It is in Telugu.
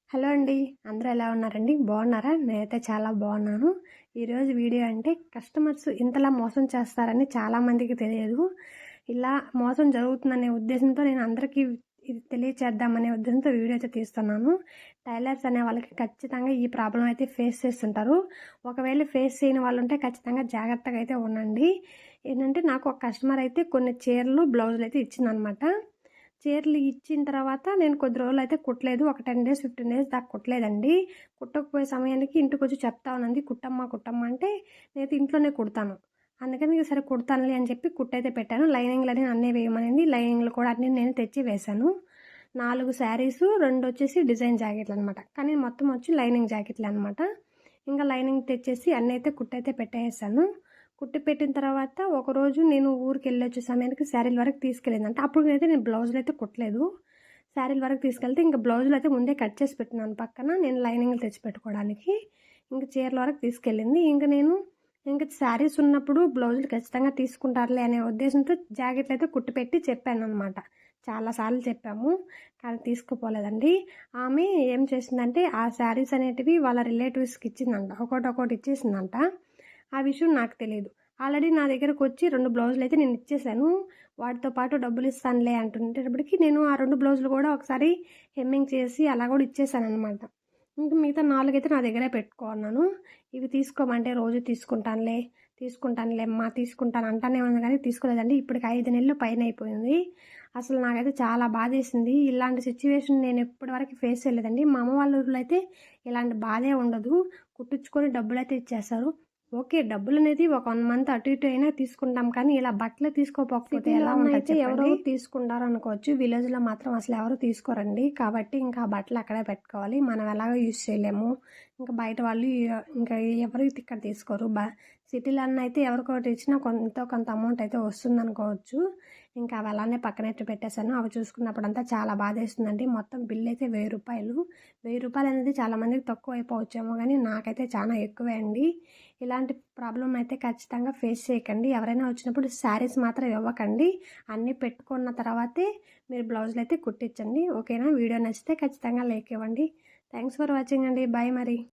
హలో అండి. అందరూ ఎలా ఉన్నారండి? బాగున్నారా? నేనైతే చాలా బాగున్నాను. ఈరోజు వీడియో అంటే కస్టమర్స్ ఇంతలా మోసం చేస్తారని చాలామందికి తెలియదు. ఇలా మోసం జరుగుతుందనే ఉద్దేశంతో నేను అందరికీ ఇది తెలియచేద్దామనే ఉద్దేశంతో వీడియో అయితే తీస్తున్నాను. టైలర్స్ అనే వాళ్ళకి ఖచ్చితంగా ఈ ప్రాబ్లం అయితే ఫేస్ చేస్తుంటారు. ఒకవేళ ఫేస్ చేయని వాళ్ళు ఉంటే ఖచ్చితంగా జాగ్రత్తగా అయితే ఉండండి. ఏంటంటే నాకు ఒక కస్టమర్ అయితే కొన్ని చీరలు, బ్లౌజులు అయితే ఇచ్చిందనమాట. చీరలు ఇచ్చిన తర్వాత నేను కొద్ది రోజులైతే కుట్టలేదు. ఒక 10 డేస్, 15 డేస్ దాకా కుట్టలేదండి. కుట్టకపోయే సమయానికి ఇంటికొచ్చి చెప్తా ఉన్నది, కుట్టమ్మా అంటే నేనైతే ఇంట్లోనే కుడతాను. అందుకని సరే కుడతానులే అని చెప్పి కుట్టయితే పెట్టాను. లైనింగ్‌లన్నీ నన్నే వేయమనింది. లైనింగ్‌లు కూడా అన్నీ నేను తెచ్చి వేశాను. 4 శారీసు, 2 వచ్చేసి డిజైన్ జాకెట్లనమాట. కానీ మొత్తం వచ్చి లైనింగ్ జాకెట్లే అనమాట. ఇంకా లైనింగ్ తెచ్చేసి అన్నీ అయితే కుట్టయితే పెట్టేసాను. కుట్టి పెట్టిన తర్వాత ఒకరోజు నేను ఊరికెళ్ళొచ్చే సమయానికి శారీల వరకు తీసుకెళ్ళిందంట. అప్పుడు నేను బ్లౌజులు అయితే కుట్టలేదు. శారీల వరకు తీసుకెళ్తే ఇంక బ్లౌజులు అయితే ముందే కట్ చేసి పెట్టినాను పక్కన. నేను లైనింగ్లు తెచ్చి పెట్టుకోవడానికి. ఇంక చీరల వరకు తీసుకెళ్ళింది. ఇంక శారీస్ ఉన్నప్పుడు బ్లౌజులు ఖచ్చితంగా తీసుకుంటారులే అనే ఉద్దేశంతో జాకెట్లు అయితే కుట్టిపెట్టి చెప్పాననమాట. చాలాసార్లు చెప్పాము. కానీ తీసుకుపోలేదండి. ఆమె ఏం చేసిందంటే ఆ శారీస్ అనేటివి వాళ్ళ రిలేటివ్స్‌కి ఇచ్చిందంట. ఒక్కోటి ఇచ్చేసిందంట. ఆ విషయం నాకు తెలీదు. ఆల్రెడీ నా దగ్గరకొచ్చి 2 బ్లౌజులయితే నేను ఇచ్చేసాను. వాటితో పాటు డబ్బులిస్తానులే అంటుండేటప్పటికి నేను ఆ 2 బ్లౌజులు కూడా ఒకసారి హెమ్మింగ్ చేసి అలా కూడా ఇచ్చేసాననమాట. ఇంక మిగతా 4 అయితే నా దగ్గరే పెట్టుకో అన్నాను. ఇవి తీసుకోమంటే రోజు తీసుకుంటానులేమ్మా తీసుకుంటాను అంటానే ఉంది కానీ తీసుకోలేదండి. ఇప్పటికి 5 నెలలు పైనయిపోయింది. అసలు నాకైతే చాలా బాధేసింది. ఇలాంటి సిచ్యువేషన్ నేను ఇప్పటి వరకు ఫేస్ చేయలేదండి. మా అమ్మ వాళ్ళ ఊర్లో అయితే ఇలాంటి బాధే ఉండదు. కుట్టించుకొని డబ్బులైతే ఇచ్చేస్తారు. ఓకే. డబ్బులనేది ఒక 1 మంత్ అటు ఇటు అయినా తీసుకుంటాం. కానీ ఇలా బట్టలు తీసుకోపోకపోతే ఎలా ఉంటది చెప్పండి. ఎవరో తీసుకుంటారనుకోవచ్చు. విలేజ్‌లో మాత్రం అసలు ఎవరు తీసుకోరండి. కాబట్టి ఇంకా ఆ బట్టలు అక్కడే పెట్టుకోవాలి. మనం ఎలాగో యూజ్ చేయలేము. ఇంకా బయట వాళ్ళు ఇంకా ఎవరు ఇక్కడ తీసుకోరు. సిటీలో అయితే ఎవరికొకటి ఇచ్చినా కొంత అమౌంట్ అయితే వస్తుందనుకోవచ్చు. ఇంకా అవి అలానే పక్కనెట్టి పెట్టేశాను. అవి చూసుకున్నప్పుడంతా చాలా బాధేస్తుందండి. మొత్తం బిల్ అయితే రూ. 1000. రూ. 1000 అనేది చాలామందికి తక్కువ అయిపోవచ్చేమో కానీ నాకైతే చాలా ఎక్కువే అండి. ఇలాంటి ప్రాబ్లమ్ అయితే ఖచ్చితంగా ఫేస్ చేయకండి. ఎవరైనా వచ్చినప్పుడు శారీస్ మాత్రం ఇవ్వకండి. అన్నీ పెట్టుకున్న తర్వాతే మీరు బ్లౌజులు అయితే కుట్టించండి. ఓకేనా? వీడియో నచ్చితే ఖచ్చితంగా లైక్ ఇవ్వండి. థ్యాంక్స్ ఫర్ వాచింగ్ అండి. బాయ్ మరి.